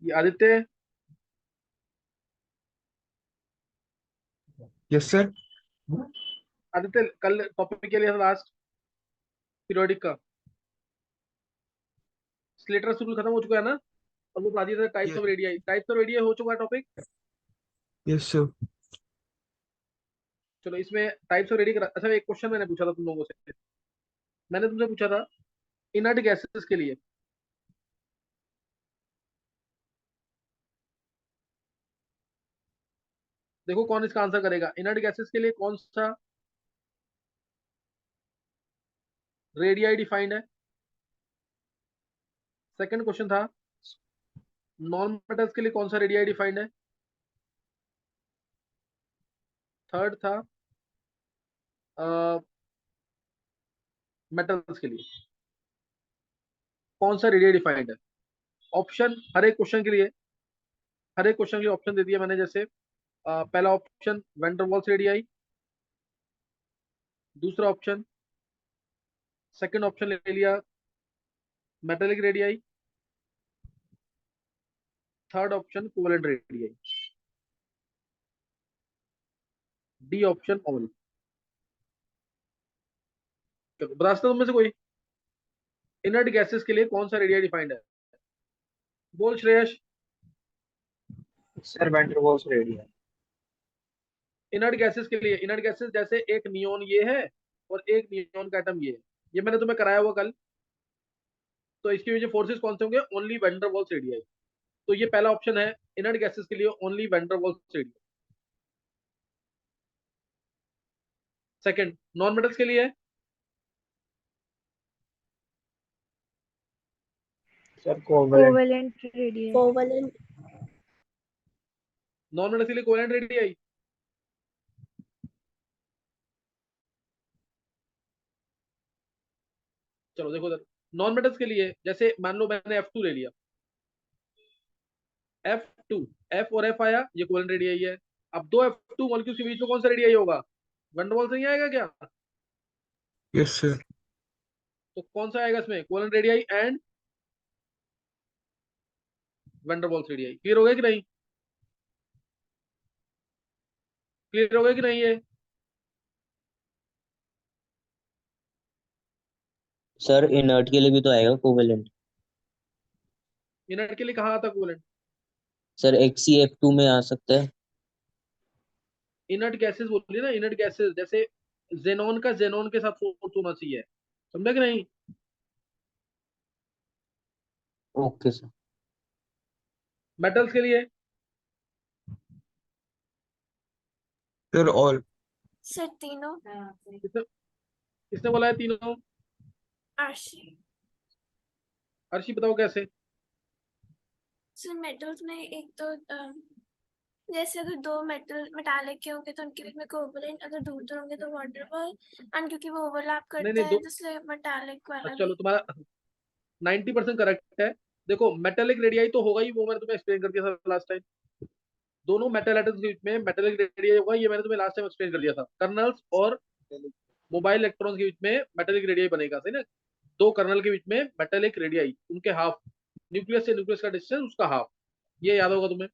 ये Aditya. Yes sir. Aditya कल topic के लिए था लास्ट पीरियोडिक का। स्लेटर रूल खत्म हो चुका है ना। और वो पढ़ा दिया था types of radii. Types of radii हो चुका है टॉपिक। Yes sir. चलो इसमें टाइप्स ऑफ रेडियाई। अच्छा एक क्वेश्चन मैंने पूछा था तुम लोगों से। मैंने तुमसे पूछा था इनर्ट गैसेस के लिए। देखो कौन इसका आंसर करेगा। इनर्ट गैसेस के लिए कौन सा रेडियाई डिफाइंड है। सेकंड क्वेश्चन था नॉन मेटल्स के लिए कौन सा रेडियाई डिफाइंड है। थर्ड था मेटल्स के लिए कौन सा रेडियाई डिफाइंड है। ऑप्शन हर एक क्वेश्चन के लिए, हर एक क्वेश्चन के लिए ऑप्शन दे दिया मैंने। जैसे पहला option van der Waals radii, दूसरा ऑप्शन, सेकंड ऑप्शन ले लिया metallic radii, third option covalent radii, D option all. बता सकते हो तुम में से कोई इनर्ट गैसेस के लिए कौन सा रेडियाई डिफाइंड है। बोल Shreyas. Sir van der Waals radii. Inert gases के लिए, इनर्ट गैसेस जैसे एक नियोन ये है और एक नियोन का एटम ये है। ये मैंने तुम्हें कराया हुआ कल। तो इसके वजह फोर्सेस कौन से होंगे, only van der Waals radii. तो ये पहला ऑप्शन है इनर्ट गैसेस के लिए only van der Waals radii. Second non metals के लिए sir covalent. Covalent radius. Covalent. Non metals के लिए कोवेलेंट रेडियाई। चलो देखो उधर नॉन मेटल्स के लिए जैसे मान लो मैंने F2 ले लिया। F2, F और F आया, ये कोवेलेंट रेडियाई है। अब दो F2 मॉलिक्यूल्स के बीच में कौन सा रेडियाई होगा, वैन डर वाल्स नहीं आएगा क्या। Yes sir. तो कौन सा आएगा इसमें, covalent radii and van der Waals radii. Clear हो गया कि नहीं, क्लियर हो गया कि नहीं ये। सर इनर्ट के लिए भी तो आएगा कोवेलेंट। इनर्ट के लिए कहाँ आता कोवेलेंट। सर HCF2 में आ सकता है। इनर्ट गैसेस बोलिए ना, इनर्ट गैसेस जैसे जेनॉन का जेनॉन के साथ फोर्स होना चाहिए। समझा कि नहीं। Okay sir. मेटल्स के लिए सर ऑल। सर तीनों। किसने किसने बोला है तीनों। आशी। अर्शी बताओ कैसे। सर मेटल्स में एक तो जैसे अगर दो मेटल मेटालिक के होंगे तो उनके बीच में कोवलेंट, अगर दूर दूर होंगे तो वाटर बॉल। एंड क्योंकि वो ओवरलैप नहीं करता नहीं है दो। तो इसलिए मेटालिक वाला चलो भी। तुम्हारा 90% करेक्ट है। देखो मेटेलिक रेडियाई तो होगा ही, वो मैंने तुम्हें एक्सप्लेन कर दिया था लास्ट टाइम। दोनों मेटल एटम्स के बीच में मेटेलिक रेडियाई होगा, ये मैंने तुम्हें लास्ट टाइम एक्सप्लेन कर दिया था। कर्नल्स और मोबाइल इलेक्ट्रॉन्स के बीच में मेटेलिक रेडियाई बनेगा, सही ना। दो कर्नल के बीच में मेटेलिक रेडियाई, उनके हाफ, न्यूक्लियस से न्यूक्लियस का डिस्टेंस उसका हाफ। ये याद होगा तुम्हें।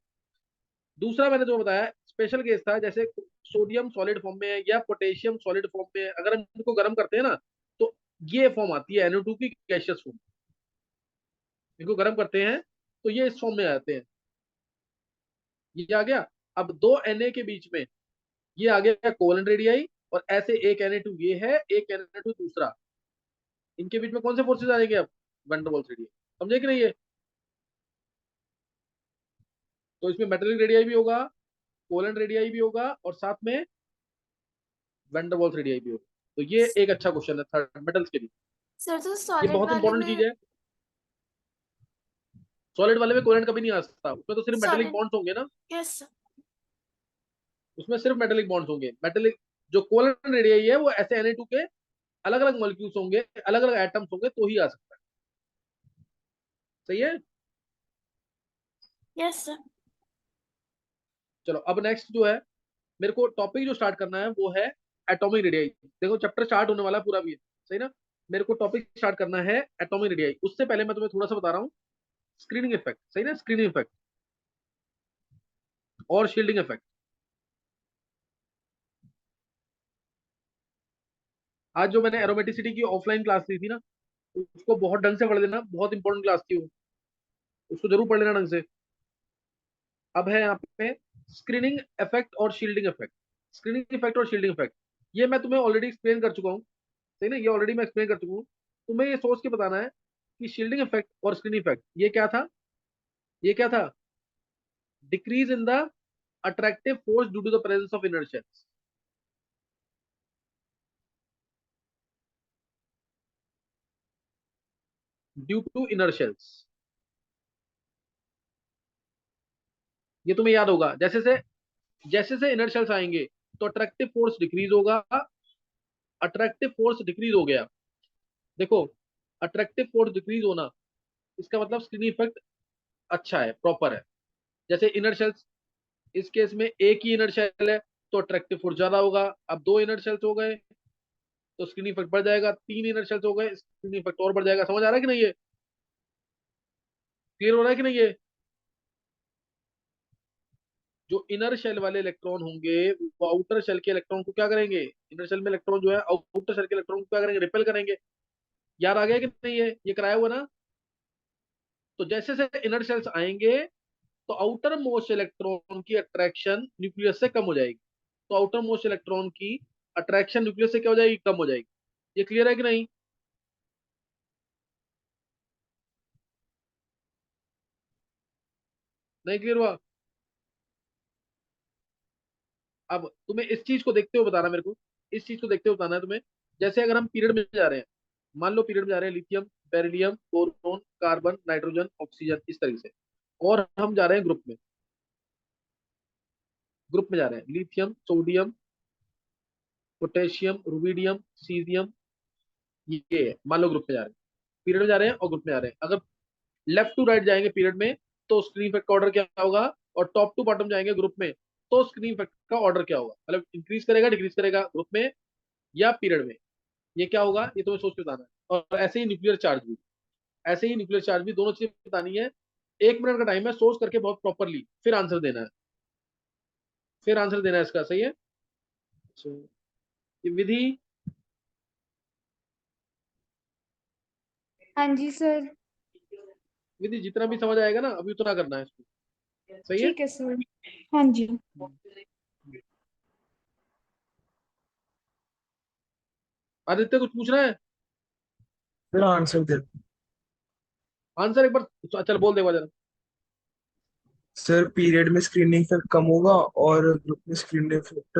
दूसरा मैंने तुम्हें बताया स्पेशल केस था, जैसे सोडियम सॉलिड फॉर्म में है या पोटेशियम सॉलिड फॉर्म में है, अगर हम इनको गर्म करते हैं ना तो ये फॉर्म आती है NO2 की गैसियस फॉर्म। इनको गर्म करते हैं तो ये इस फॉर्म में आते हैं। ये आ गया। अब दो Na के बीच में ये आ गया कोवेलेंट रेडियाई। और ऐसे एक Na2 ये है, एक Na2 दूसरा। इनके बीच में कौन से फोर्सेस आएंगे अब, वैन डर वाल्स रेडियाई। समझे कि नहीं ये। तो इसमें मेटेलिक रेडियाई भी होगा, कोवेलेंट रेडियाई भी होगा, और साथ में वैन डर वाल्स रेडियाई भी होगा। तो ये एक अच्छा क्वेश्चन है थर्ड मेटल्स के लिए। सर तो ये सॉलिड बहुत वाले इंपॉर्टेंट चीज में। है। सॉलिड वाले में कोवेलेंट कभी नहीं आ सकता, उसमें तो सिर्फ मेटेलिक सॉलिड। बॉन्ड्स होंगे ना। Yes sir. उसमें सिर्फ मेटेलिक बॉन्ड्स होंगे। मेटेलिक जो कोवेलेंट रेडियाई है वो ऐसे Na2 के अलग अलग मॉलिक्यूल्स होंगे, अलग अलग एटम्स होंगे तो ही आ सकता है। सही है। Yes sir. चलो अब नेक्स्ट जो है, मेरे को टॉपिक जो स्टार्ट करना है वो है एटॉमिक रेडियाई। देखो चैप्टर स्टार्ट होने वाला पूरा भी है, सही ना। मेरे को टॉपिक स्टार्ट करना है एटॉमिक रेडियाई। उससे पहले मैं तुम्हें थोड़ा सा बता रहा हूँ स्क्रीनिंग इफेक्ट, सही ना, स्क्रीनिंग इफेक्ट। और शील्डिंग इफेक्ट। आज जो मैंने एरोमेटिसिटी की ऑफलाइन क्लास ली थी ना, उसको बहुत ढंग से पढ़ लेना, बहुत इंपॉर्टेंट क्लास थी वो, उसको जरूर पढ़ लेना ढंग से। अब है यहाँ पे स्क्रीनिंग इफेक्ट और शील्डिंग इफेक्ट। स्क्रीनिंग इफेक्ट और शील्डिंग इफेक्ट, ये मैं तुम्हें ऑलरेडी एक्सप्लेन कर चुका हूँ, सही ना, ये ऑलरेडी मैं एक्सप्लेन कर चुका हूँ। तुम्हें ये सोच के बताना है कि शील्डिंग इफेक्ट और स्क्रीनिंग इफेक्ट ये क्या था, ये क्या था? Decrease in the attractive force due to the presence of inertia, due to inner shells. ये तुम्हें याद होगा, जैसे से इनर्शियल्स आएंगे तो अट्रैक्टिव फोर्स डिक्रीज होगा। अट्रैक्टिव फोर्स डिक्रीज हो गया, देखो, अट्रैक्टिव फोर्स डिक्रीज होना, इसका मतलब स्क्रीनिंग इफेक्ट अच्छा है, प्रॉपर है। जैसे इनर्शियल्स, इस केस में एक ही इनर्शियल है तो अट्रैक्टिव फोर्स ज्यादा होगा। अब दो इनर्शियल्स हो गए तो स्क्रीनिंग इफेक्ट बढ़ जाएगा, तीन इनर्शियल्स हो गए स्क्रीनिंग इफेक्ट और बढ़ जाएगा। समझ आ रहा है कि नहीं? ये क्लियर हो रहा है कि नहीं? ये जो इनर शेल वाले इलेक्ट्रॉन होंगे वो आउटर शेल के इलेक्ट्रॉन को क्या करेंगे? इनर शेल में इलेक्ट्रॉन जो है आउटर शेल के इलेक्ट्रॉन को क्या करेंगे? रिपेल करेंगे। याद आ गया कि नहीं? ये कराया हुआ ना। तो जैसे से इनर शेल्स आएंगे तो आउटर मोस्ट इलेक्ट्रॉन की अट्रैक्शन न्यूक्लियस से कम हो जाएगी। तो आउटर मोस्ट इलेक्ट्रॉन की अट्रैक्शन न्यूक्लियस से क्या हो जाएगी? कम हो जाएगी। ये क्लियर है कि नहीं? नहीं क्लियर हुआ? अब तुम्हें इस चीज को देखते हुए बताना मेरे को, इस चीज को देखते हुए बताना है तुम्हें। जैसे अगर हम पीरियड में जा रहे हैं, मान लो पीरियड में जा रहे हैं, lithium, beryllium, boron, carbon, nitrogen, oxygen, इस तरीके से, और हम जा रहे हैं ग्रुप में, ग्रुप में जा रहे हैं, lithium, sodium, potassium, rubidium, caesium, ये है, मान लो ग्रुप में जा रहे हैं, पीरियड में जा रहे हैं और ग्रुप में जा रहे हैं। अगर लेफ्ट टू राइट जाएंगे पीरियड में तो स्क्रीन इफेक्ट का ऑर्डर क्या होगा, और टॉप टू बॉटम जाएंगे ग्रुप में तो स्क्रीन इफेक्ट का ऑर्डर क्या होगा, मतलब इंक्रीज करेगा डिक्रीज करेगा ग्रुप में या पीरियड में, ये क्या होगा, ये तुम्हें सोच के बताना है। और ऐसे ही न्यूक्लियर चार्ज भी, ऐसे ही न्यूक्लियर चार्ज भी, दोनों चीजें बतानी है। 1 मिनट का टाइम है, सोच करके बहुत प्रॉपरली फिर आंसर देना है, फिर आंसर देना है इसका, सही है? So, ये विधि, हाँ जी सर। विधि जितना भी समझ आएगा ना अभी उतना करना है इसको, सही है? ठीक है सर। हाँ जी। आदित्य कुछ पूछना है? फिर आंसर दे। आंसर एक बार, चल बोल दे एक बार जरा। सर पीरियड में स्क्रीनिंग इफेक्ट कम होगा और ग्रुप में स्क्रीनिंग इफेक्ट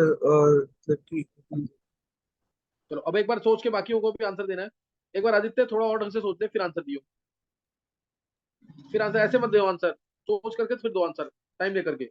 चलो अब एक बार सोच के बाकियों को भी आंसर देना है। एक बार आदित्य थोड़ा और ढंग से सोच ले फिर आंसर दियो, फिर आंसर ऐसे मत दो आंसर, सोच करके फिर दो आंसर, टाइम लेकर के।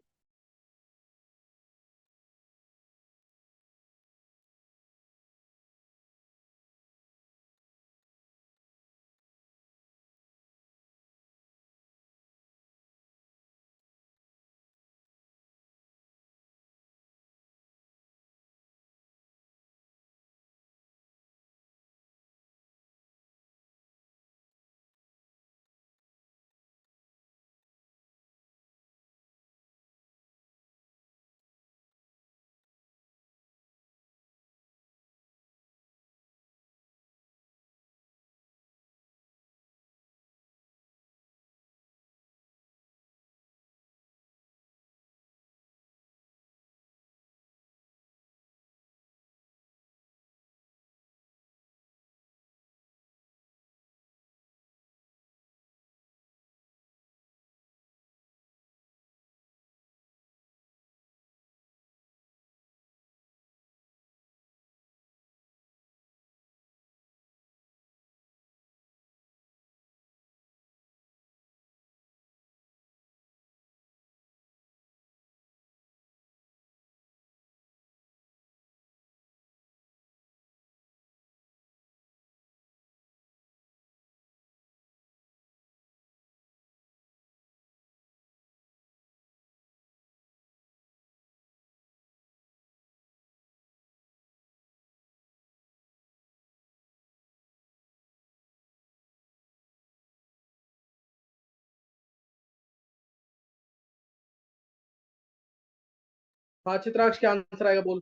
हाँ चित्राक्ष, क्या आंसर आएगा बोल।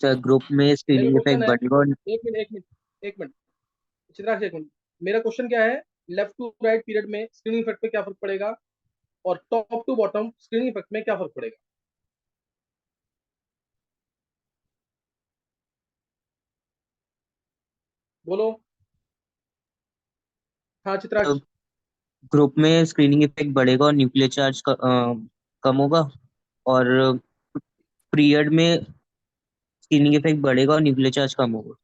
सर ग्रुप में मेरा स्क्रीनिंग क्वेश्चन इफेक्ट है, बढ़ेगा और एक मिनट चित्राक्ष, एक मिनट। मेरा क्वेश्चन क्या है, लेफ्ट टू राइट पीरियड में स्क्रीनिंग इफेक्ट पे क्या फर्क पड़ेगा, और top to bottom screening effect में क्या फर्क पड़ेगा। बोलो। हाँ चित्राक्ष। ग्रुप में स्क्रीनिंग इफेक्ट बढ़ेगा और न्यूक्लियर चार्ज कम होगा, और पीरियड में स्क्रीनिंग इफेक्ट बढ़ेगा और न्यूक्लियर चार्ज कम होगा।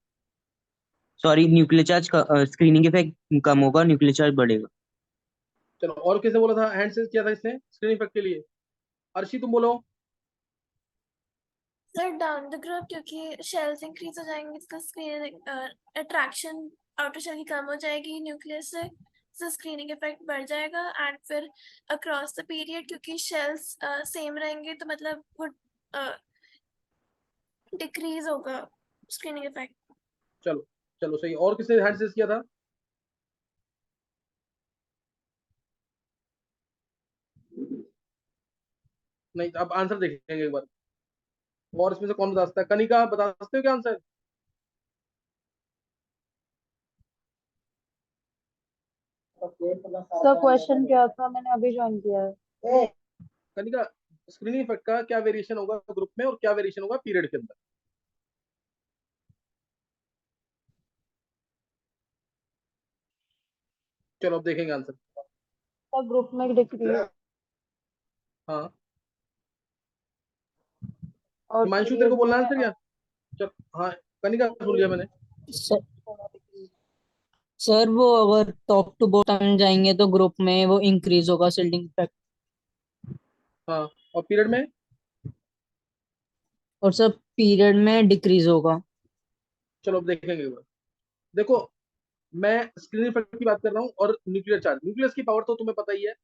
Sorry, nuclear charge screening effect कम होगा, न्यूक्लियर चार्ज बढ़ेगा। चलो, और किसे बोला था, हैंड सेंस किया था इसने स्क्रीनिंग इफेक्ट के लिए। अर्शी तुम बोलो। सर डाउन द ग्रुप क्योंकि शेल्स इंक्रीज हो जाएंगे, इसका स्क्रीन अट्रैक्शन आउटर शेल की कम हो जाएगी न्यूक्लियस से, तो स्क्रीनिंग इफेक्ट बढ़ जाएगा। एंड फिर अक्रॉस द पीरियड क्योंकि शेल्स सेम रहेंगे तो मतलब वो डिक्रीज होगा स्क्रीनिंग इफेक्ट। चलो चलो सही, और किसने हैंड सेंस किया था। नहीं, अब आंसर देखेंगे एक बार, और इसमें से कौन बता सकता है। कनिका, बता सकते हो क्या आंसर। सर क्वेश्चन क्या था, मैंने अभी ज्वाइन किया है। कनिका, स्क्रीनिंग इफेक्ट का क्या वेरिएशन होगा ग्रुप में और क्या वेरिएशन होगा पीरियड के अंदर। चलो अब देखेंगे आंसर। सर ग्रुप में डिक्रीज हाँ, और हिमांशु तेरे को पीरियड बोलना में आंसर क्या। चल, हाँ कनिका सुन लिया मैंने। सर सर वो अगर टॉप टू बॉटम जाएंगे तो ग्रुप में वो इंक्रीज होगा सिल्डिंग इफेक्ट, हाँ, और पीरियड में। और सर पीरियड में डिक्रीज होगा। चलो अब देखेंगे एक बार। देखो, मैं स्क्रीनिंग इफेक्ट की बात कर रहा हूँ, और न्यूक्लियर चार्ज, न्यूक्लियस की पावर तो तुम्हें पता ही है,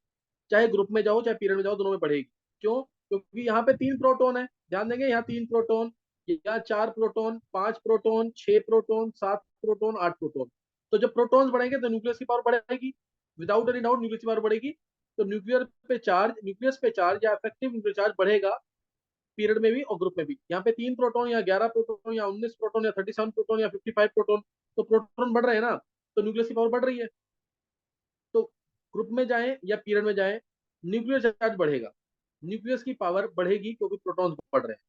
चाहे ग्रुप में जाओ चाहे पीरियड में जाओ दोनों में बढ़ेगी। क्यों, क्योंकि यहाँ पे 3 प्रोटॉन है, ध्यान देंगे, यहाँ 3 प्रोटॉन, या 4 proton, 5 proton, 6 proton, 7 proton, 8 proton. तो जब प्रोटॉन्स बढ़ेंगे तो न्यूक्लियस की पावर बढ़ेगी, विदाउट एनी डाउट न्यूक्लियस की पावर बढ़ेगी। तो न्यूक्लियस पे चार्ज या इफेक्टिव न्यूक्लियर चार्ज बढ़ेगा पीरियड में भी और ग्रुप में भी। यहाँ पे 3 प्रोटॉन या 11 प्रोटॉन या 19 प्रोटॉन या 37 प्रोटॉन या 55 प्रोटॉन, तो प्रोटॉन बढ़ रहे हैं ना, तो न्यूक्लियस की पावर बढ़ रही है। तो ग्रुप में जाएं या पीरियड में जाएं, न्यूक्लियर चार्ज बढ़ेगा, न्यूक्लियस की पावर बढ़ेगी क्योंकि प्रोटॉन्स बढ़ रहे हैं।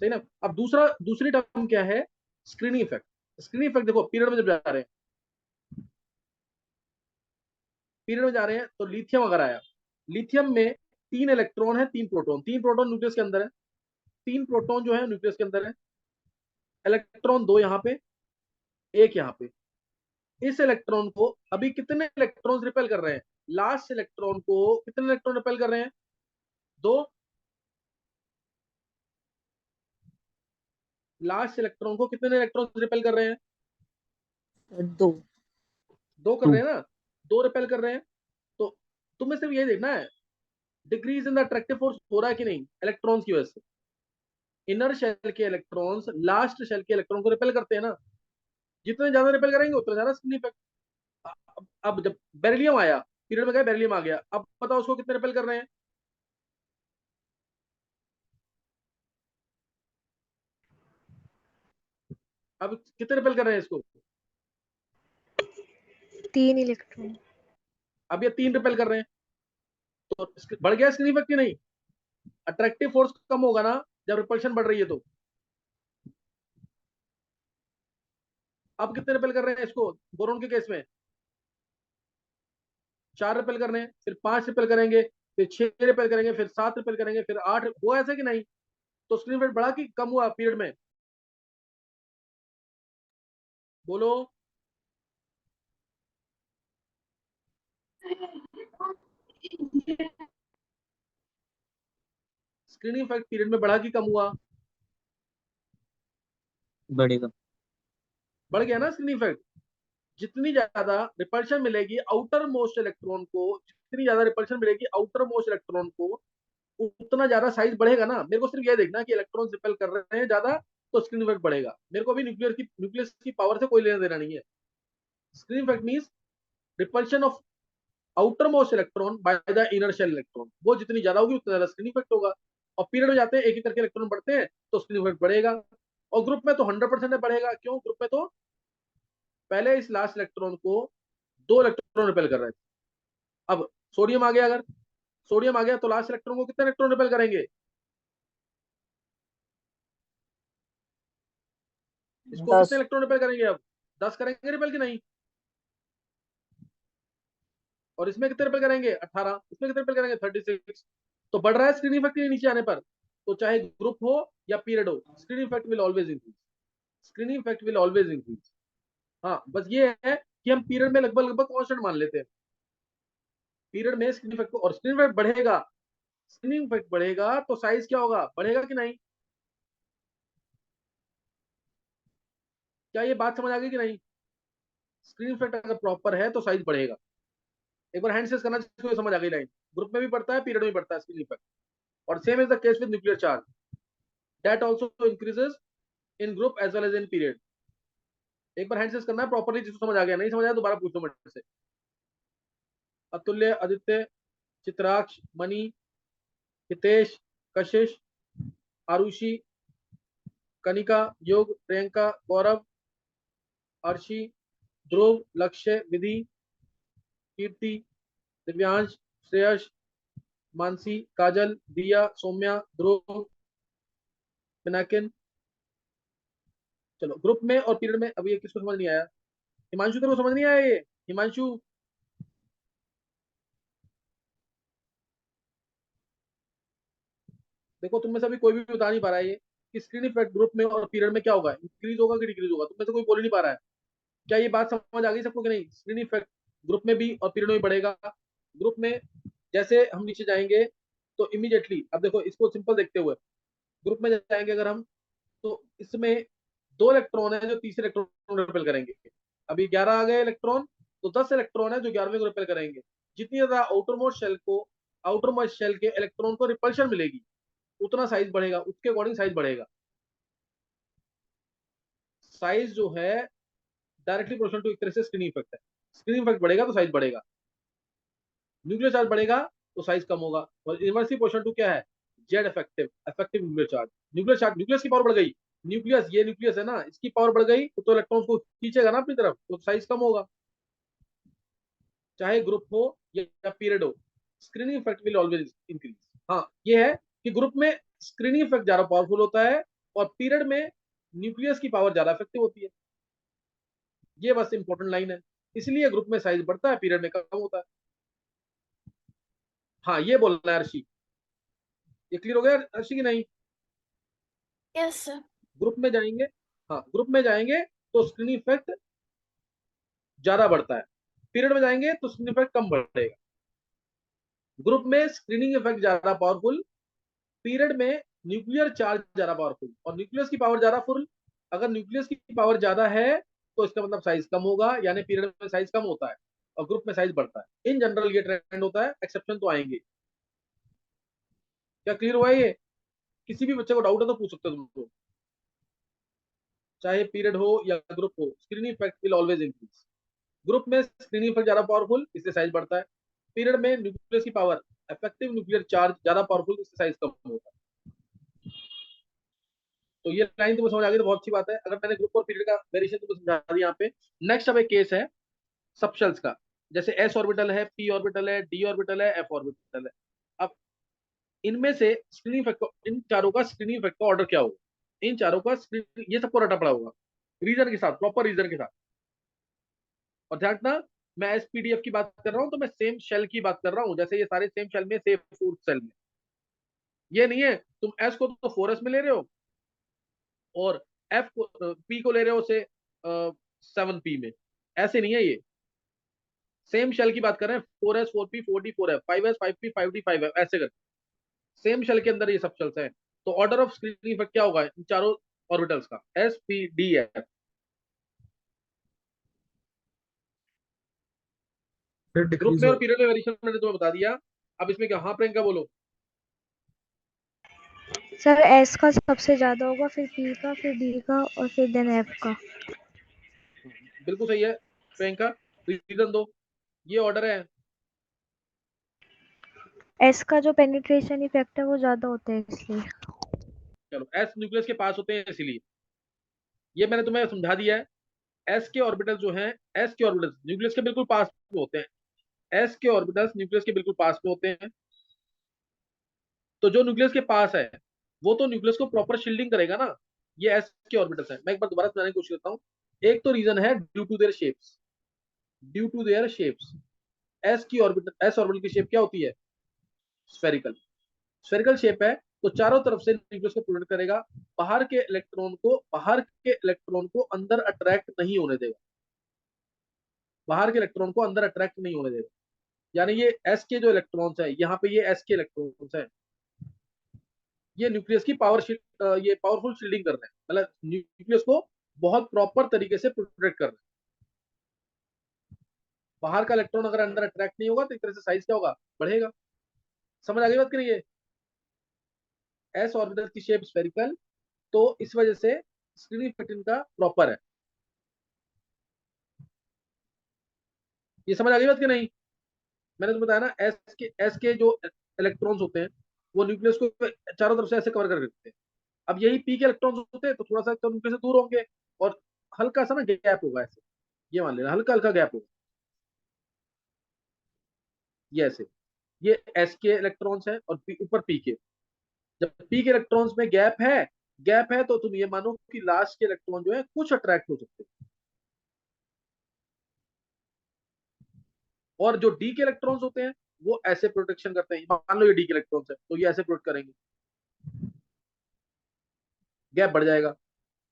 सही ना। अब दूसरी टर्म क्या है, स्क्रीनिंग इफेक्ट। स्क्रीनिंग इफेक्ट देखो, पीरियड में जब जा रहे हैं, पीरियड में जा रहे हैं तो लिथियम अगर आया, लिथियम में 3 इलेक्ट्रॉन है 3 प्रोटॉन, 3 प्रोटॉन न्यूक्लियस के अंदर है, 3 प्रोटॉन जो है न्यूक्लियस के अंदर है, इलेक्ट्रॉन 2 यहाँ पे, एक यहाँ पे। इस इलेक्ट्रॉन को अभी कितने इलेक्ट्रॉन्स रिपेल कर रहे हैं, लास्ट इलेक्ट्रॉन को कितने इलेक्ट्रॉन रिपेल कर रहे हैं, 2। लास्ट इलेक्ट्रॉन को कितने इलेक्ट्रॉन रिपेल कर रहे हैं, दो। 2 कर टू। रहे हैं ना, 2 रिपेल कर रहे हैं। तो तुम्हें सिर्फ ये देखना है, decrease in the attractive force हो रहा है कि नहीं इलेक्ट्रॉन्स की वजह से। इनर शेल के इलेक्ट्रॉन्स लास्ट शेल के इलेक्ट्रॉन को रिपेल करते हैं ना, जितने ज्यादा रिपेल करेंगे उतना ज्यादा सिग्निफिकेंट। अब जब बेरिलियम आया, पीरियड में गया, बेरिलियम आ गया, अब बताओ उसको कितने रिपेल कर रहे हैं। अब कितने रिपेल कर रहे हैं इसको, 3 इलेक्ट्रॉन। अब ये 3 रिपेल कर रहे हैं, तो बढ़ गया सिग्निफिकेंट कि नहीं। अट्रैक्टिव फोर्स कम होगा ना जब रिपल्शन बढ़ रही है तो। अब कितने रिपेल कर रहे हैं इसको, बोरोन के केस में 4 रिपेल कर रहे हैं, फिर 5 रिपेल करेंगे, फिर 6 रिपेल करेंगे, फिर 7 रिपेल करेंगे, फिर 8। हुआ ऐसे कि नहीं। तो स्क्रीन रेट बढ़ा कि कम हुआ पीरियड में, बोलो। स्क्रीनिंग इफेक्ट पीरियड में बढ़ा कि कम हुआ, बढ़ेगा। बढ़ गया ना स्क्रीनिंग इफेक्ट। जितनी ज्यादा रिपल्शन मिलेगी आउटर मोस्ट इलेक्ट्रॉन को, जितनी ज्यादा रिपल्शन मिलेगी आउटर मोस्ट इलेक्ट्रॉन को, उतना ज्यादा साइज बढ़ेगा ना। मेरे को सिर्फ ये देखना कि इलेक्ट्रॉन रिपेल कर रहे हैं ज्यादा, तो स्क्रीन इफेक्ट बढ़ेगा। मेरे को भी न्यूक्लियस की पावर से कोई लेना देना नहीं है। Screen effect means repulsion of outer most electron by the inner shell electron, वो जितनी ज्यादा होगी उतना ज्यादा स्क्रीनिंग इफेक्ट होगा। और पीरियड में जाते हैं एक एक करके इलेक्ट्रॉन बढ़ते हैं तो स्क्रीनिंग इफेक्ट बढ़ेगा। और ग्रुप में तो 100% बढ़ेगा, क्यों? ग्रुप में तो पहले इस लास्ट इलेक्ट्रॉन को 2 इलेक्ट्रॉन रिपेल कर रहे थे। अब सोडियम आ गया, अगर सोडियम आ गया तो लास्ट इलेक्ट्रॉन को कितने इलेक्ट्रॉन रिपेल करेंगे? इसको 10। कितने इलेक्ट्रॉन रिपेल करेंगे? अब 10 करेंगे रिपेल कि नहीं? और इसमें कितने रिपेल करेंगे? 18। इसमें कितने रिपेल करेंगे? 36। तो बढ़ रहा है स्क्रीन इफेक्ट नीचे आने पर। तो चाहे ग्रुप हो या पीरियड हो, screen effect will always increase. Screen effect will always increase. हाँ, बस ये है कि हम पीरियड में लगभग लगभग कांस्टेंट मान लेते हैं पीरियड में स्क्रीन इफेक्ट को। और स्क्रीन इफेक्ट बढ़ेगा, स्क्रीन इफेक्ट बढ़ेगा तो साइज क्या होगा? बढ़ेगा कि नहीं? क्या ये बात समझ आ गई कि नहीं? स्क्रीन इफेक्ट अगर प्रॉपर है तो साइज बढ़ेगा। एक बार हैंड से करना, जिसको समझ आ गई लाइन। ग्रुप में भी बढ़ता है, पीरियड में भी बढ़ता है स्क्रीन इफेक्ट। और same is the case with nuclear charge, that also increases in group as well as in period. एक बार हैंड से करना है प्रॉपरली, जिसको समझ आ गया। नहीं समझ आया दोबारा पूछ लो मुझसे से। अतुल्य, आदित्य, चित्राक्ष, मणि, हितेश, कशिश, आरुषि, कनिका, योग, प्रियंका, गौरव, अर्शी, ध्रुव, लक्ष्य, विधि, कीर्ति, दिव्यांश, श्रेयश, मानसी, काजल, दिया, सौम्या, ध्रुव, पिनाकिन। चलो, ग्रुप में और पीरियड में अभी ये किसको समझ नहीं आया? हिमांशु, तेरे को समझ नहीं आया ये? हिमांशु, देखो तुम में से अभी कोई भी बता नहीं पा रहा है ये कि स्क्रीन इफेक्ट ग्रुप में और पीरियड में क्या होगा, इंक्रीज होगा कि डिक्रीज होगा? तुम में से कोई बोल ही नहीं पा रहा है। क्या ये बात समझ आ गई सबको कि नहीं? स्क्रीन इफेक्ट ग्रुप में भी और पीरियड में भी बढ़ेगा। ग्रुप में जैसे हम नीचे जाएंगे तो इमीडिएटली, अब देखो इसको सिंपल देखते हुए, ग्रुप में जाएंगे अगर हम, तो इसमें 2 इलेक्ट्रॉन है जो तीसरे इलेक्ट्रॉन रिपेल करेंगे। अभी 11 आ गए इलेक्ट्रॉन, तो 10 इलेक्ट्रॉन है जो 11वें को रिपेल करेंगे। जितनी ज्यादा आउटर मोस्ट शेल के इलेक्ट्रॉन को रिपल्शन मिलेगी, उतना साइज बढ़ेगा, उसके अकॉर्डिंग साइज बढ़ेगा। साइज जो है डायरेक्टली प्रोपोर्शनल टू एक तरह से स्क्रीन इफेक्ट है। स्क्रीन इफेक्ट बढ़ेगा तो साइज बढ़ेगा, न्यूक्लियर चार्ज बढ़ेगा तो साइज कम होगा। और इनवर्सली प्रोपोर्शनल टू क्या है? Z effective, effective nuclear charge. Nuclear charge, nucleus की पावर बढ़ गई, न्यूक्लियस, ये न्यूक्लियस है ना, इसकी पावर बढ़ गई तो इलेक्ट्रॉन को खींचेगा ना अपनी तरफ, तो साइज कम होगा। चाहे ग्रुप हो या पीरियड हो, screening effect will always increase. हाँ, ये है कि ग्रुप में स्क्रीनिंग इफेक्ट ज्यादा पावरफुल होता है और पीरियड में न्यूक्लियस की पावर ज्यादा इफेक्टिव होती है। ये बस इंपॉर्टेंट लाइन है। इसलिए ग्रुप में साइज बढ़ता है, पीरियड में कम होता है। हाँ, ये बोलना है अर्शी। ये क्लियर हो गया अर्शी की नहीं? Yes sir. ग्रुप में जाएंगे, हाँ ग्रुप में जाएंगे तो स्क्रीन इफेक्ट ज्यादा बढ़ता है, पीरियड में जाएंगे तो स्क्रीन इफेक्ट कम बढ़ेगा। ग्रुप में स्क्रीनिंग इफेक्ट ज्यादा पावरफुल, पीरियड में न्यूक्लियर चार्ज ज्यादा पावरफुल और न्यूक्लियस की पावर ज्यादा फुल। अगर न्यूक्लियस की पावर ज्यादा है तो इसका मतलब साइज कम होगा, यानी पीरियड में साइज कम होता है और ग्रुप में साइज बढ़ता है। इन जनरल ये ट्रेंड होता है, एक्सेप्शन तो आएंगे। क्या क्लियर हुआ ये? किसी भी बच्चे को डाउट है तो पूछ सकते हो तुमको। चाहे पीरियड हो या ग्रुप हो, screening effect will always increase. Group में स्क्रीनिंग इफेक्ट ज्यादा पावरफुल, इससे साइज बढ़ता है। पीरियड में न्यूक्लियस की पावर, इफेक्टिव न्यूक्लियर चार्ज ज्यादा पावरफुल, इससे साइज कम होता है। तो ये लाइन तुम्हें समझ आ गई तो बहुत अच्छी बात है। अगर मैंने ग्रुप और पीरियड का वेरिएशन तुम्हें समझा दिया यहाँ पे। नेक्स्ट अब एक केस है सबशेल्स का। जैसे एस ऑर्बिटल है, पी ऑर्बिटल है, डी ऑर्बिटल है, एफ ऑर्बिटल है। अब इनमें से स्क्रीनिंग इफेक्ट, इन चारों का स्क्रीनिंग इफेक्ट का ऑर्डर क्या होगा? इन चारों का स्क्रीन, ये सबको रटा पड़ा होगा रीजन के साथ, प्रॉपर रीजन के साथ। और ध्यान रखना, मैं एसपीडीएफ की बात कर रहा हूँ तो मैं सेम शेल की बात कर रहा हूँ। जैसे ये सारे सेम शेल में, सेम फूड सेल में। ये नहीं है तुम एस को तो 4s में ले रहे हो और एफ को, पी को ले रहे हो से 7p में। ऐसे नहीं है ये। सेम शेल की बात कर रहे हैं, 4s 4p 4d 4f 5s 5p 5d 5f, ऐसे कर सेम शेल के अंदर ये सब शेल्स हैं। तो ऑर्डर ऑफ स्क्रीनिंग इफेक्ट क्या होगा इन चारों ऑर्बिटल्स का? S P D F. फिर ग्रुप डिक्रीज में और होगा। पीरियड में वेरिएशन मैंने तुम्हें बता दिया। अब इसमें क्या? हाँ प्रियंका बोलो। सर एस का सबसे ज्यादा होगा, फिर पी का, फिर डी का और फिर देन एफ का। बिल्कुल सही है प्रियंका, रीजन दो। ये ऑर्डर है, एस का जो पेनिट्रेशन इफेक्ट है वो ज्यादा होता है इसलिए। चलो, एस न्यूक्लियस के पास होते हैं इसीलिए, ये मैंने तुम्हें समझा दिया है। एस के ऑर्बिटल जो हैं, एस के ऑर्बिटल न्यूक्लियस के बिल्कुल पास में होते हैं। एस के ऑर्बिटल्स न्यूक्लियस के बिल्कुल पास में होते हैं। तो जो न्यूक्लियस के पास है वो तो न्यूक्लियस को प्रॉपर शील्डिंग करेगा ना। ये एस के ऑर्बिटल्स है। मैं एक बार दोबारा समझाने की कोशिश करता हूँ। एक तो रीजन है due to their shapes, due to their shapes. S orbital की शेप क्या होती है? स्फेरिकल। स्फेरिकल शेप है तो चारों तरफ से न्यूक्लियस को प्रोटेक्ट करेगा। बाहर के इलेक्ट्रॉन को अंदर अट्रैक्ट नहीं होने देगा। बाहर के इलेक्ट्रॉन को अंदर अट्रैक्ट नहीं होने देगा। यानी ये एस के जो इलेक्ट्रॉन्स है, यहाँ पे ये एस के इलेक्ट्रॉन्स है, ये न्यूक्लियस की ये पावरफुल शील्डिंग कर रहे हैं, मतलब न्यूक्लियस को बहुत प्रॉपर तरीके से प्रोटेक्ट कर रहे हैं। बाहर का इलेक्ट्रॉन अगर अंदर अट्रैक्ट नहीं होगा तो एक तरह से साइज क्या होगा? बढ़ेगा। समझ आ गई बात करिए। एस ऑर्बिटल की शेप स्फेरिकल, तो इस वजह से स्क्रीनिंग इफेक्ट इनका प्रॉपर है। ये समझ आ गई बात कि नहीं? मैंने तो बताया ना, एस के जो इलेक्ट्रॉन्स होते हैं वो न्यूक्लियस को चारों तरफ से ऐसे कवर कर रखते हैं। अब यही पी के इलेक्ट्रॉन्स होते हैं तो थोड़ा सा तो न्यूक्लियस से दूर होंगे और हल्का सा ना गैप होगा ऐसे। ये मान लेना हल्का हल्का गैप होगा, ये ऐसे। ये एस के इलेक्ट्रॉन्स है और ऊपर पी के। जब पी के इलेक्ट्रॉन्स में गैप है तो तुम ये मानो कि लास्ट के इलेक्ट्रॉन जो है कुछ अट्रैक्ट हो सकते हैं। और जो डी के इलेक्ट्रॉन्स होते हैं वो ऐसे प्रोटेक्शन करते हैं। मान लो ये डी के इलेक्ट्रॉन्स है तो ये ऐसे प्रोटेक्ट करेंगे, गैप बढ़ जाएगा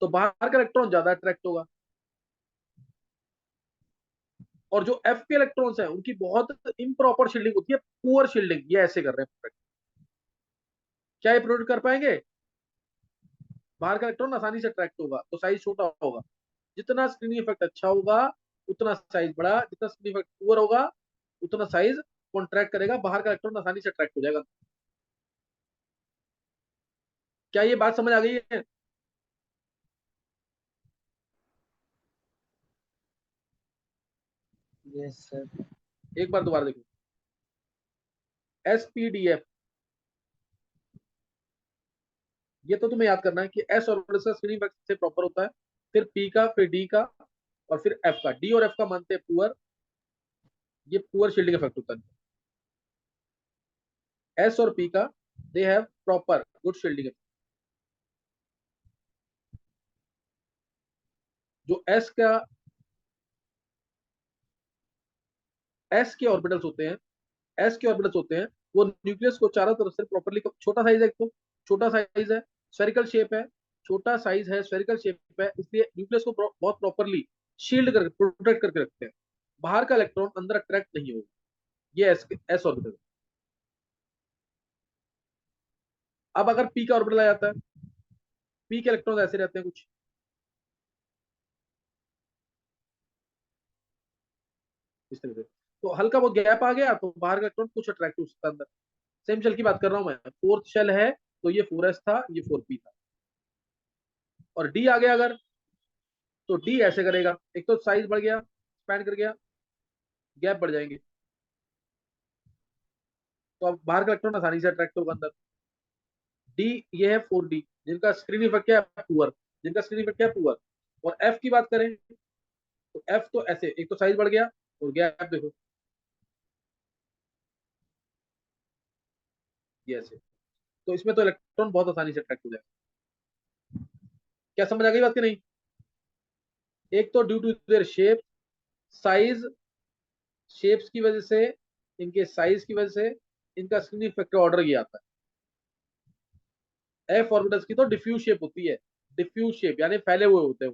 तो बाहर का इलेक्ट्रॉन ज्यादा अट्रैक्ट होगा। और जो एफ के इलेक्ट्रॉन्स हैं उनकी बहुत इम्प्रॉपर शील्डिंग होती है, पुअर शील्डिंग। ये ऐसे कर रहे हैं प्रोटेक्ट। क्या ये प्रोटेक्ट कर पाएंगे? बाहर का इलेक्ट्रॉन आसानी से अट्रैक्ट होगा तो साइज छोटा होगा। जितना स्क्रीनिंग इफेक्ट अच्छा होगा उतना साइज बड़ा, जितना स्क्रीनिंग इफेक्ट पुअर होगा उतना साइज कॉन्ट्रैक्ट करेगा, बाहर का इलेक्ट्रॉन आसानी से अट्रैक्ट हो जाएगा। क्या ये बात समझ आ गई है? Yes sir. एक बार दोबारा देखो। एसपीडीएफ, ये तो तुम्हें याद करना है कि एस ऑर्बिटल का स्क्रीनिंग इफेक्ट से प्रॉपर होता है, फिर पी का, फिर डी का, और फिर एफ का। डी और एफ का मानते हैं पुअर, ये पुअर शील्डिंग इफेक्ट होता है। एस और पी का they have proper good shielding effect. जो एस के ऑर्बिटल्स होते हैं, एस के ऑर्बिटल्स होते हैं वो न्यूक्लियस को चारों तरफ से प्रॉपरली, छोटा साइज है, एक तो छोटा साइज है, स्फेरिकल शेप है, छोटा साइज है, स्फेरिकल शेप है, इसलिए न्यूक्लियस को बहुत प्रॉपरली शील्ड करके प्रोटेक्ट करके रखते हैं। बाहर का इलेक्ट्रॉन अंदर अट्रैक्ट नहीं होगा। ये एस ऑर्बिटल। अब अगर पी का ऑर्बिटल आ जाता है, पी के इलेक्ट्रॉन ऐसे रहते हैं कुछ इस तरह से, तो हल्का बहुत गैप आ गया तो बाहर का इलेक्ट्रॉन कुछ अट्रैक्ट हो सकता है अंदर। सेम शेल की बात कर रहा हूं मैं, फोर्थ शेल है तो ये 4s था, ये 4p था। और डी आ गया अगर, तो डी ऐसे करेगा, एक तो साइज बढ़ गया, एक्सपैंड कर गया, गैप बढ़ जाएंगे, तो अब बाहर का इलेक्ट्रॉन आसानी से अट्रैक्ट होगा अंदर। डी, ये है 4d, जिनका स्क्रीन इफेक्ट क्या है? पुअर। जिनका स्क्रीन इफेक्ट क्या है? पुअर। और एफ की बात करें तो एफ तो ऐसे, एक तो साइज बढ़ गया और गैप देखो, ये ऐसे। तो इसमें तो इलेक्ट्रॉन बहुत आसानी से अट्रैक्ट हो जाएगा। क्या समझ आ गई बात की नहीं? एक तो due to their shape, size, shapes की वजह से, इनके साइज की वजह से इनका स्क्रीन इफेक्ट ऑर्डर ये आता है। एफ ऑर्बिटल्स की तो डिफ्यूज शेप होती है, डिफ्यूज शेप यानी फैले हुए होते हैं।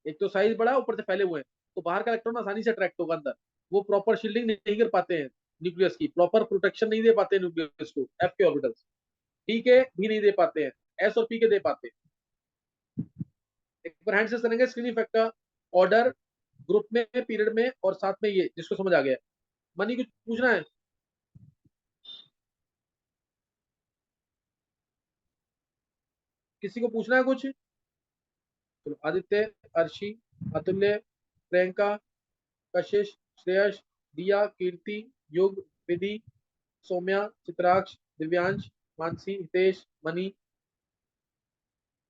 एक तो साइज बड़ा, ऊपर से फैले हुए हैं, तो बाहर का इलेक्ट्रॉन आसानी से अट्रैक्ट होगा अंदर। वो प्रॉपर शील्डिंग नहीं कर पाते हैं न्यूक्लियस की, प्रॉपर प्रोटेक्शन नहीं दे पाते हैं न्यूक्लियस को एफ के ऑर्बिटल्स। डी के भी नहीं दे पाते हैं, एस और पी के दे पाते हैं। एक बार हैंड से करेंगे स्क्रीन इफेक्ट का ऑर्डर, ग्रुप में, पीरियड में, और साथ में ये जिसको समझ आ गया। मनी कुछ पूछना है? किसी को पूछना है कुछ? चलो, आदित्य, अर्शी, अतुल्य, प्रियंका, कशिश, श्रेयस, दिया, कीर्ति, युग, विधि, सौम्या, चित्राक्ष, दिव्यांश, मानसी, हितेश, मनी,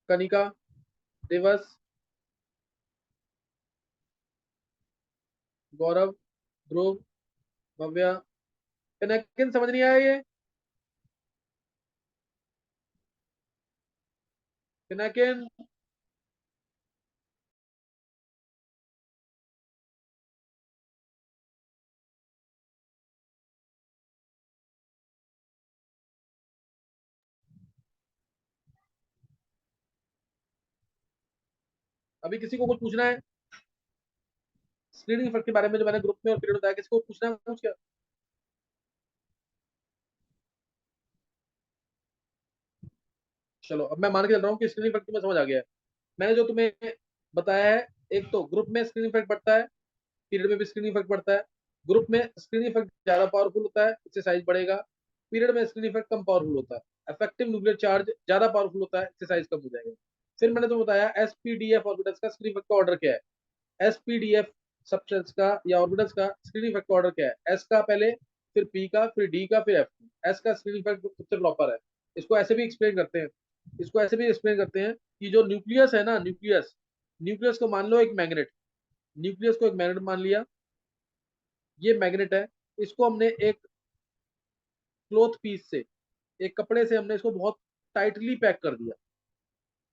कनिका, दिवस, गौरव, ध्रुव, भव्या। पिनाकिन समझ नहीं आया ये? पिनाकिन, अभी किसी को कुछ पूछना है स्क्रीनिंग इफेक्ट के बारे में जो मैंने ग्रुप में और पीरियड बताया? किसी को पूछना है कुछ क्या? चलो अब मैं मान के चल रहा हूँ कि स्क्रीनिंग इफेक्ट तुम्हें समझ आ गया है। मैंने जो तुम्हें बताया है, एक तो ग्रुप में स्क्रीनिंग इफेक्ट बढ़ता है, पीरियड में भी स्क्रीनिंग इफेक्ट बढ़ता है। ग्रुप में स्क्रीनिंग इफेक्ट ज्यादा पावरफुल होता है, इससे साइज बढ़ेगा। पीरियड में स्क्रीनिंग इफेक्ट कम पावरफुल होता है। इफेक्टिव न्यूक्लियर चार्ज ज्यादा पावरफुल होता है, इससे साइज कम हो जाएगा। फिर मैंने तुम्हें बताया एसपीडीएफ ऑर्बिटल्स का स्क्रीनिंग इफेक्ट का ऑर्डर क्या है। एसपीडीएफ सब्सटेंस का या ऑर्बिटल्स का स्क्रीनिंग इफेक्ट का ऑर्डर क्या है? एस का पहले, फिर पी का, फिर डी का, फिर एफ का। एस का स्क्रीनिंग इफेक्ट सबसे प्रॉपर है। इसको ऐसे भी एक्सप्लेन करते हैं, इसको ऐसे भी एक्सप्लेन करते हैं कि जो न्यूक्लियस है ना, न्यूक्लियस, न्यूक्लियस को मान लो एक मैग्नेट, न्यूक्लियस को एक मैग्नेट मान लिया। ये मैग्नेट है, इसको हमने एक क्लोथ पीस से, एक कपड़े से हमने इसको बहुत टाइटली पैक कर दिया।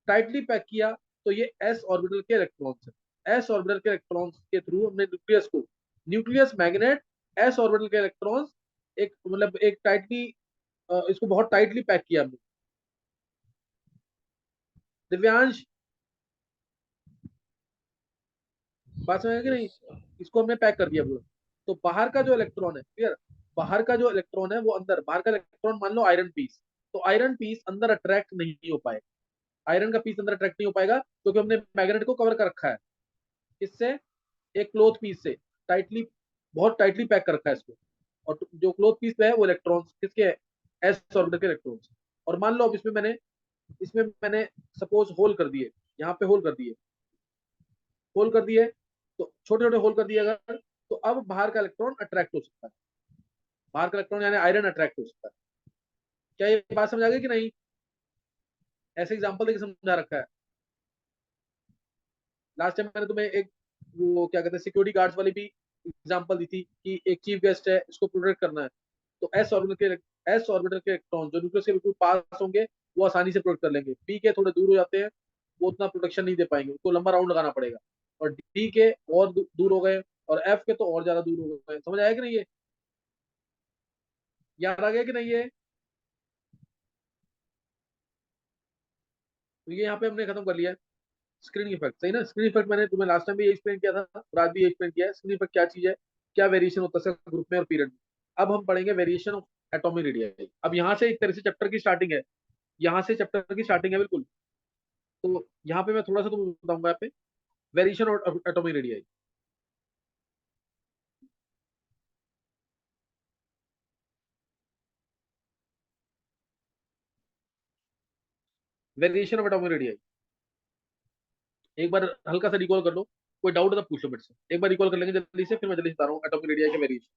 टाइटली पैक किया तो ये एस ऑर्बिटल के इलेक्ट्रॉन्स है। एस ऑर्बिटल के इलेक्ट्रॉन्स के थ्रू हमने न्यूक्लियस को, न्यूक्लियस मैग्नेट, एस ऑर्बिटल के इलेक्ट्रॉन्स, एक मतलब एक टाइटली, इसको बहुत टाइटली पैक किया हमने। दिव्यांश, बात समझ कि नहीं? इसको हमने पैक कर दिया पूरा। तो बाहर का जो इलेक्ट्रॉन है, क्लियर, बाहर का जो इलेक्ट्रॉन है वो अंदर, बाहर का इलेक्ट्रॉन मान लो आयरन पीस, तो आयरन पीस अंदर अट्रैक्ट नहीं हो पाएगा। आयरन का पीस अंदर अट्रैक्ट नहीं हो पाएगा क्योंकि हमने मैग्नेट को कवर कर रखा है। इससे एक क्लोथ पीस से टाइटली, बहुत टाइटली पैक कर रखा है इसको। और जो क्लोथ पीस पे है वो इलेक्ट्रॉन्स किसके है? एस ऑर्बिटल के इलेक्ट्रॉन्स। और मान लो अब इसमें मैंने सपोज होल कर दिए, यहाँ पे होल कर दिए, होल कर दिए, तो छोटे छोटे होल कर दिए अगर, तो अब बाहर का इलेक्ट्रॉन अट्रैक्ट हो सकता है। बाहर का इलेक्ट्रॉन यानी आयरन अट्रैक्ट हो सकता है। क्या ये बात समझ आ गई कि नहीं? ऐसे एग्जांपल देके समझा रखा है। लास्ट टाइम मैंने तुम्हें एक, वो क्या कहते हैं, सिक्योरिटी गार्ड्स वाली भी एग्जांपल दी थी कि एक चीफ गेस्ट है, इसको प्रोटेक्ट करना है। तो एस ऑर्बिटल के इलेक्ट्रॉन जो न्यूक्लियस के बिल्कुल पास होंगे वो आसानी से प्रोटेक्ट कर लेंगे। पी के थोड़े दूर हो जाते हैं, वो उतना प्रोटेक्शन नहीं दे पाएंगे, उनको लंबा राउंड लगाना पड़ेगा। और डी के और दूर हो गए, और एफ के तो और ज्यादा दूर हो गए। समझ आया कि नहीं? ये याद आ गया कि नहीं ये? तो ये यहाँ पे हमने खत्म कर लिया है स्क्रीनिंग इफेक्ट, सही ना? स्क्रीनिंग इफेक्ट मैंने तुम्हें लास्ट टाइम भी एक्सप्लेन किया था और आज भी एक्सप्लेन किया है। स्क्रीनिंग इफेक्ट क्या चीज है, क्या वेरिएशन होता है ग्रुप में और पीरियड में। अब हम पढ़ेंगे वेरिएशन ऑफ एटॉमिक रेडियाई। अब यहाँ से एक तरह से चैप्टर की स्टार्टिंग है, यहाँ से चैप्टर की स्टार्टिंग है बिल्कुल। तो यहाँ पे मैं थोड़ा सा तुम्हें बताऊंगा यहाँ पे variation of atomic radii. Variation of atomic radii एक बार हल्का सा रिकॉल कर लो, कोई डाउट है तो पूछ लो मेरे से। एक बार रिकॉल कर लेंगे जल्दी से, फिर मैं जल्दी से बता रहा हूँ एटॉमिक रेडियाई के वेरिएशन।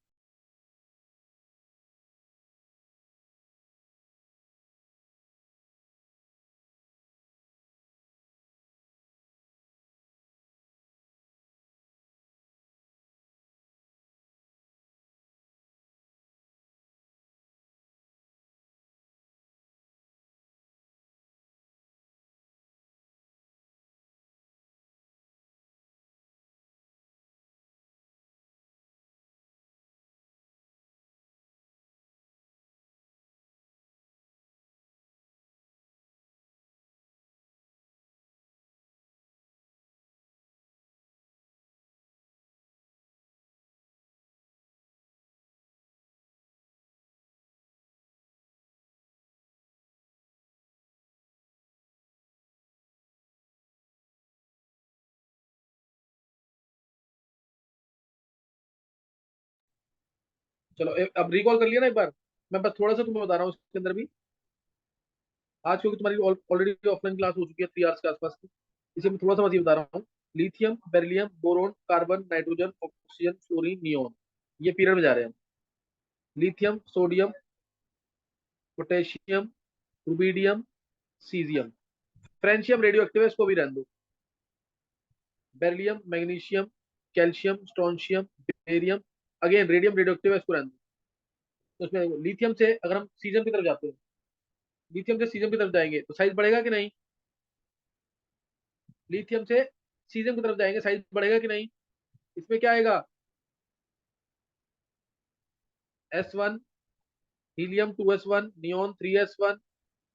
चलो अब रिकॉल कर लिया ना एक बार। मैं बस थोड़ा सा तुम्हें बता रहा हूँ उसके अंदर भी। आज क्योंकि तुम्हारी ऑलरेडी ऑफलाइन क्लास हो चुकी है 3 आवर्स के आसपास की, इसे मैं थोड़ा सा बस ये बता रहा हूँ। Lithium, beryllium, boron, carbon, nitrogen, oxygen, fluorine, neon, ये पीरियड में जा रहे हैं। Lithium, sodium, potassium, rubidium, caesium. Francium radio active है, इसको भी रहने दो। Beryllium, magnesium, calcium, strontium, barium, again radium radio active है, इसको रहने दो। तो उसमें लिथियम से अगर हम सीजियम की तरफ जाते हैं, लिथियम से सीजियम की तरफ जाएंगे तो साइज बढ़ेगा कि नहीं? लिथियम से सीजियम की तरफ जाएंगे, साइज बढ़ेगा कि नहीं? इसमें क्या आएगा? S1, helium 2s1, neon 3s1,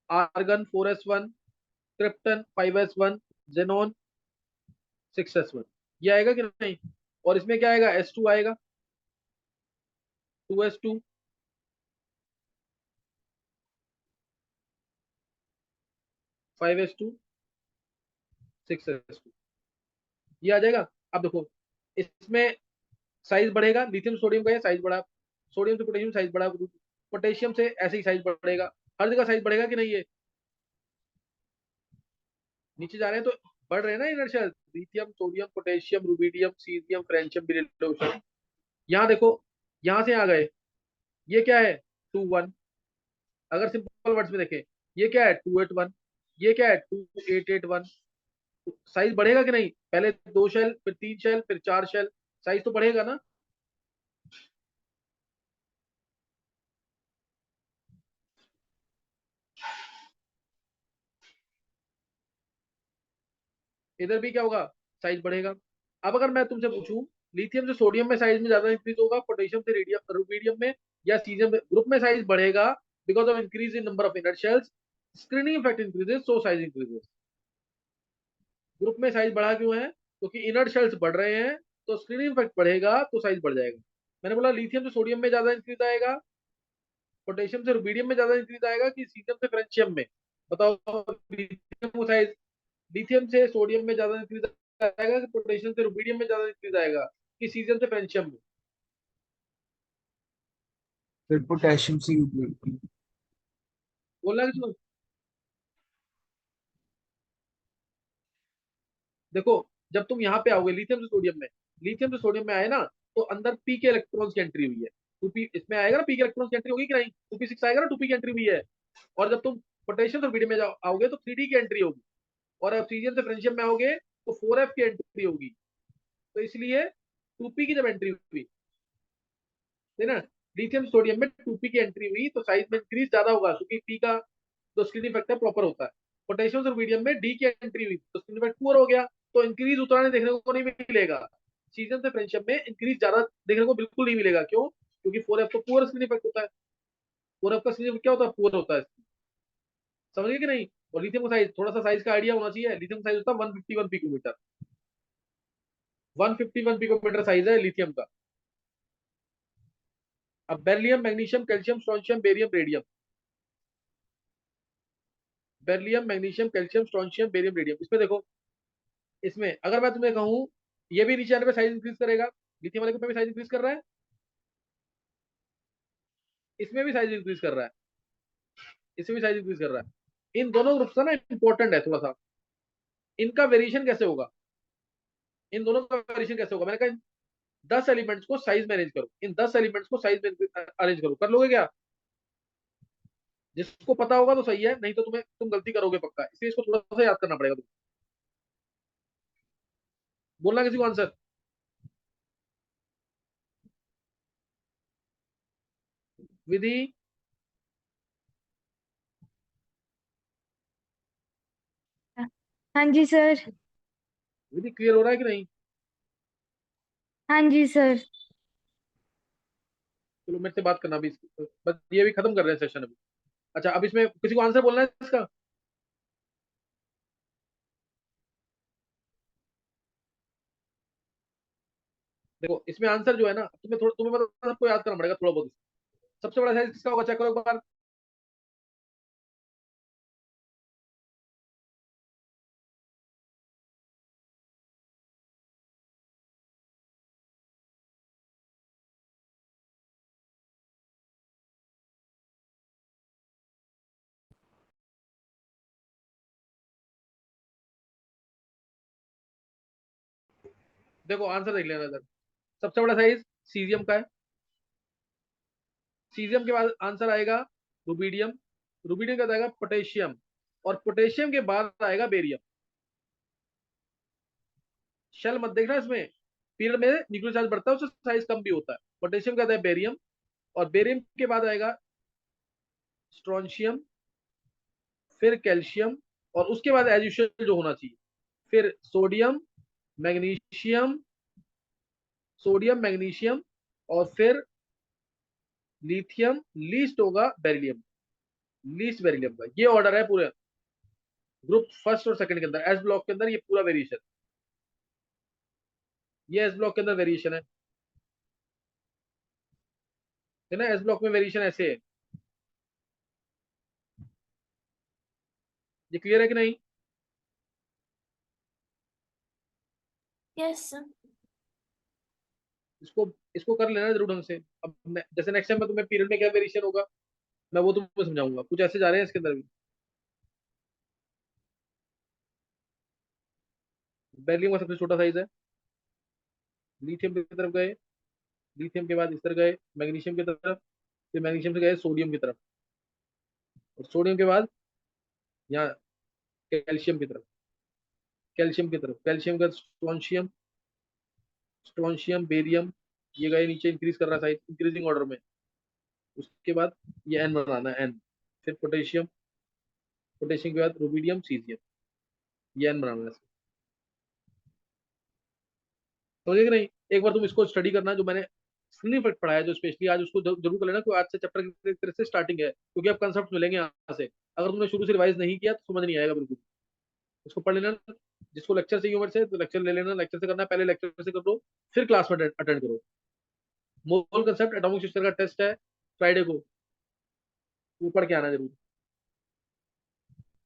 argon 4s1, krypton 5s1, xenon 6s1। ये आएगा कि नहीं? और इसमें क्या आएगा? S2 आएगा, 2s2, 5s2, 6s2, ये आ जाएगा। अब देखो इसमें साइज बढ़ेगा, लिथियम सोडियम का साइज बढ़ा, सोडियम से पोटेशियम साइज बढ़ा, पोटेशियम से ऐसे ही साइज बढ़ेगा, हर जगह साइज बढ़ेगा कि नहीं? ये नीचे जा रहे हैं तो बढ़ रहे हैं ना inertial, lithium, sodium, potassium, rubidium, caesium, francium, beryllium. यहाँ देखो, यहाँ से आ गए, ये क्या है? 2 1। अगर सिंपल वर्ड्स में देखें, ये क्या है? 2 8 1। ये क्या है? 2 8 8 1। साइज बढ़ेगा कि नहीं? पहले 2 शेल, फिर 3 शेल, फिर 4 शेल, साइज तो बढ़ेगा ना? इधर भी क्या होगा? साइज बढ़ेगा। अब अगर मैं तुमसे पूछूं, लिथियम से सोडियम में साइज में ज्यादा इंक्रीज होगा, पोटेशियम से रेडियम रुबिडियम में या सीजियम में, ग्रुप में साइज बढ़ेगा because of increase in number of inert shells, screening effect increases, so size increases. Group में साइज बढ़ा क्यों है? क्योंकि इनर्ट शेल्स बढ़ रहे हैं, तो स्क्रीनिंग इफेक्ट बढ़ेगा तो साइज बढ़ जाएगा। मैंने बोला लिथियम से सोडियम में ज्यादा इंक्रीज आएगा, पोटेशियम से रुबिडियम में ज्यादा इंक्रीज आएगा कि सीजियम से फ्रेंशियम में? बताओ। लिथियम साइज, लिथियम से सोडियम में ज्यादा इंक्रीज आएगा कि पोटेशियम से रुबिडियम में ज्यादा इंक्रीज आएगा कि सीजियम से फ्रेंशियम में? फिर पोटेशियम से यूपी। बोलना किसी को? देखो, जब तुम यहाँ पे आओगे लिथियम से सोडियम में आए ना, तो अंदर पी के इलेक्ट्रॉन्स की एंट्री हुई है। टू पी इसमें आएगा ना, पी के इलेक्ट्रॉन्स की एंट्री होगी कि नहीं? 2p6 आएगा ना, 2p की एंट्री हुई है। और जब तुम पोटेशियम से रुबिडियम में आओगे तो 3d की एंट्री होगी। और ऑक्सीजन से फ्रेंशियम में आओगे तो 4f की एंट्री होगी। तो इसलिए 2p की जब एंट्री हुई है ना, लिथियम सोडियम में 2p की एंट्री हुई, तो साइज में इंक्रीज ज्यादा होगा क्योंकि p का जो स्क्रीनिंग फैक्टर प्रॉपर होता है। पोटेशियम और मीडियम में डी की एंट्री हुई तो स्क्रीनिंग फैक्टर पुअर हो गया, तो इंक्रीज उतना नहीं देखने को नहीं मिलेगा। सीजन से फ्रेंडशिप में इंक्रीज ज्यादा देखने को बिल्कुल नहीं मिलेगा। क्यों? क्योंकि 4f तो पुअर स्क्रीनिंग फैक्टर होता है। 4f का स्क्रीनिंग क्या होता है? पुअर होता है। समझ गए कि नहीं? और लिथियम का साइज, थोड़ा सा साइज का आइडिया होना चाहिए। लिथियम साइज होता है 151 पिकोमीटर, 151 पिकोमीटर साइज है लिथियम का। अब beryllium, magnesium, calcium, strontium, barium, radium. Beryllium, magnesium, calcium, strontium, barium, radium. इसमें देखो, इसमें अगर मैं तुम्हें कहूं ये भी नीचे आने पे साइज इंक्रीज करेगा, लिथियम वाले पे भी साइज इंक्रीज कर रहा है, इसमें भी साइज इंक्रीज कर रहा है, इसमें भी साइज इंक्रीज कर रहा है। इन दोनों ग्रुप्स का ना इंपॉर्टेंट है थोड़ा सा, इनका वेरिएशन कैसे होगा? इन दोनों का वेरिएशन कैसे होगा? मैंने कहा 10 एलिमेंट्स को साइज में अरेंज करो, इन 10 एलिमेंट्स को साइज में अरेंज करो। कर लोगे क्या? जिसको पता होगा तो सही है, नहीं तो तुम गलती करोगे पक्का, इसलिए इसको थोड़ा सा याद करना पड़ेगा। बोलना किसी को आंसर। विधि, हाँ जी सर। विधि क्लियर हो रहा है कि नहीं? हाँ जी सर। चलो मेरे से बात करना अभी, बस ये भी खत्म कर रहे हैं सेशन अभी। अच्छा, अब इसमें किसी को आंसर बोलना है इसका? देखो इसमें आंसर जो है ना, तुम्हें मतलब सबको याद करना पड़ेगा थोड़ा बहुत। सबसे बड़ा साइज किसका होगा? चेक करो एक बार। देखो आंसर देख लेना इधर। सबसे बड़ा साइज सीजियम का है। सीजियम के बाद आंसर आएगा रुबिडियम, रुबिडियम के बाद आएगा पोटेशियम, और पोटेशियम के बाद आएगा बेरियम। शेल मत देखना, इसमें पीरियड में न्यूक्लियर चार्ज बढ़ता है, उससे साइज कम भी होता है। पोटेशियम के बाद है बेरियम, और बेरियम के बाद आएगा स्ट्रोंशियम, फिर कैल्शियम, और उसके बाद एज यूजुअल जो होना चाहिए, फिर सोडियम, मैग्नीशियम, सोडियम मैग्नीशियम, और फिर लिथियम, लीस्ट होगा बेरिलियम, लीस्ट बेरिलियम का। ये ऑर्डर है पूरे ग्रुप फर्स्ट और सेकंड के अंदर। एस ब्लॉक के अंदर ये पूरा वेरिएशन, ये एस ब्लॉक के अंदर वेरिएशन है ना। एस ब्लॉक में वेरिएशन ऐसे है। ये क्लियर है कि नहीं? Yes sir. इसको इसको कर लेना जरूर ढंग से। अब जैसे नेक्स्ट टाइम में तुम्हें पीरियड में क्या वेरिएशन होगा मैं वो तुमको समझाऊंगा। कुछ ऐसे जा रहे हैं इसके अंदर भी। बेरिलियम का सबसे छोटा साइज है। लिथियम की तरफ गए, लिथियम के बाद इस तरह गए मैग्नीशियम की तरफ, फिर मैग्नीशियम से गए सोडियम की तरफ, और सोडियम के बाद यहाँ कैल्शियम की तरफ, कैल्शियम की तरफ, कैल्शियम का स्ट्रोंशियम, स्ट्रोंशियम बेरियम, ये गए नीचे, इंक्रीज कर रहा है साइज इंक्रीजिंग ऑर्डर में। उसके बाद ये एन बनाना है, एन, फिर पोटेशियम, पोटेशियम के बाद रुबिडियम, सीजियम, ये एन बनाना है। समझे कि नहीं? एक बार तुम इसको स्टडी करना, जो मैंने स्क्रीनिंग इफेक्ट पढ़ाया जो स्पेशली, आज उसको जरूर कर लेना, कोई आज से चैप्टर की तरह से स्टार्टिंग है, क्योंकि अब कंसेप्ट मिलेंगे यहाँ से। अगर तुमने शुरू से रिवाइज नहीं किया तो समझ नहीं आएगा बिल्कुल। इसको पढ़ लेना। जिसको लेक्चर चाहिए उम्र से तो लेक्चर ले लेना, लेक्चर से करना, पहले लेक्चर से कर दो, फिर क्लास में अटेंड करो। मोल कंसेप्ट एटॉमिक स्ट्रक्चर का टेस्ट है फ्राइडे को, वो पढ़ के आना जरूर।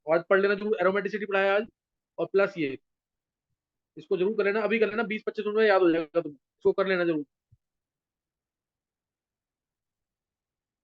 आज पढ़ लेना जरूर, एरोमेटिसिटी पढ़ाया आज, और प्लस ये, इसको जरूर कर लेना, अभी कर लेना, 20-25 मिनट में याद हो जाएगा तुम, इसको कर लेना जरूर।